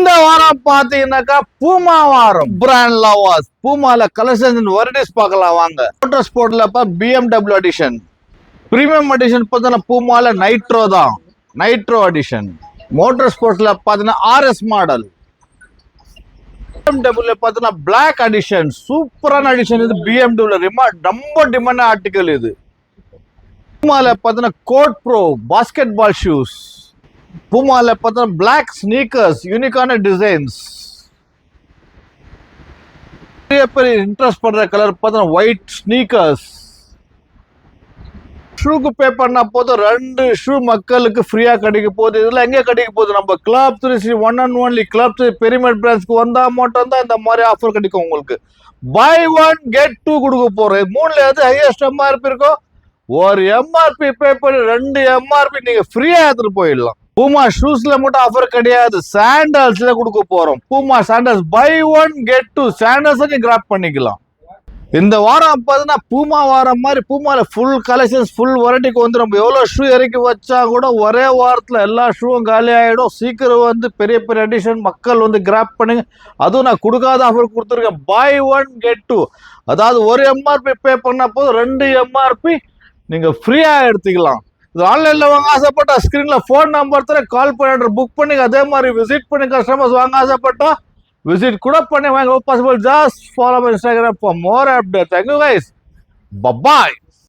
இந்த வாரம் பாத்தீங்கன்னாக்கா பூமா வாரம். பிராண்ட் லவர்ஸ் பூமால கலெக்ஷன் வெரைட்டிஸ் பார்க்கலாம் வாங்க. மோட்டார் ஸ்போர்ட்ல BMW எடிஷன், பிரீமியம் எடிஷன் பார்த்தீங்கன்னா பூமால நைட்ரோ தான், நைட்ரோ எடிஷன். மோட்டார் ஸ்போர்ட்ஸ்ல பாத்தீங்கன்னா RS மாடல். BMW பாத்தீங்கன்னா பிளாக் எடிஷன், சூப்பரான எடிஷன். இது BMW ரொம்ப டிமாண்ட் ஆர்டிகல். இது பூமால பாத்தீங்கன்னா court pro basketball shoes. பூமால பார்த்தீங்கன்னா பிளாக் ஸ்னீக்கர்ஸ், யூனிக்கான டிசைன்ஸ். பெரிய இன்ட்ரெஸ்ட் பண்ற கலர் பார்த்தீங்கன்னா ஒயிட் ஸ்னீக்கர்ஸ். ஷூக்கு பே பண்ணா போதும் 2 ஷூ மக்களுக்கு ஃப்ரீயா கிடைக்க போகுது. இதுல எங்க கிடைக்க போகுது? நம்ம கிளப் 3 1 and only கிளப் 3 பெரிமேட் பிராண்ட்ஸ்க்கு வந்தா மட்டும் தான் இந்த மாதிரி ஆஃபர் கிடைக்கும் உங்களுக்கு. பை 1 கெட் 2 கொடுக்க போறேன். 3ல எது ஹையஸ்ட் MRP இருக்கோ ஒரு MRP பே பண்ணி 2 MRP நீங்க ஃப்ரீயா எடுத்துட்டு போயிடலாம். பூமா ஷூஸ்ல மட்டும் ஆஃபர் கிடையாது, சாண்டல்ஸ்ல கொடுக்க போறோம். பூமா சாண்டல்ஸ் பை 1 கெட் 2 சாண்டல்ஸ் நீங்க கிராப் பண்ணிக்கலாம். இந்த வாரம் பார்த்தீங்கன்னா பூமா வாரம் மாதிரி பூமால ஃபுல் கலெக்ஷன்ஸ், ஃபுல் வெரைட்டிக்கு வந்து நம்ம எவ்வளவு ஷூ இறக்கி வச்சா கூட ஒரே வாரத்துல எல்லா ஷூவும் காலி ஆயிடும். சீக்கிரம் வந்து பெரிய பெரிய எடிஷன் மக்கள் வந்து கிராப் பண்ணுங்க. அதுவும் நான் கொடுக்காத ஆஃபர் கொடுத்துருக்கேன். பை 1 கெட் 2, அதாவது ஒரு MRP பே பண்ணா போதும் 2 MRP நீங்க ஃப்ரீயா எடுத்துக்கலாம். இது ஆன்லைன்ல வாங்க ஆசைப்பட்டா ஸ்கிரீன்ல போன் நம்பர் தர கால் பண்ணி புக் பண்ணி, அதே மாதிரி விசிட் பண்ணி கஸ்டமர்ஸ் வாங்க ஆசைப்பட்டா விசிட் கூட பண்ணி வாங்க. Possible just follow my Instagram for more update. Thank you guys. By.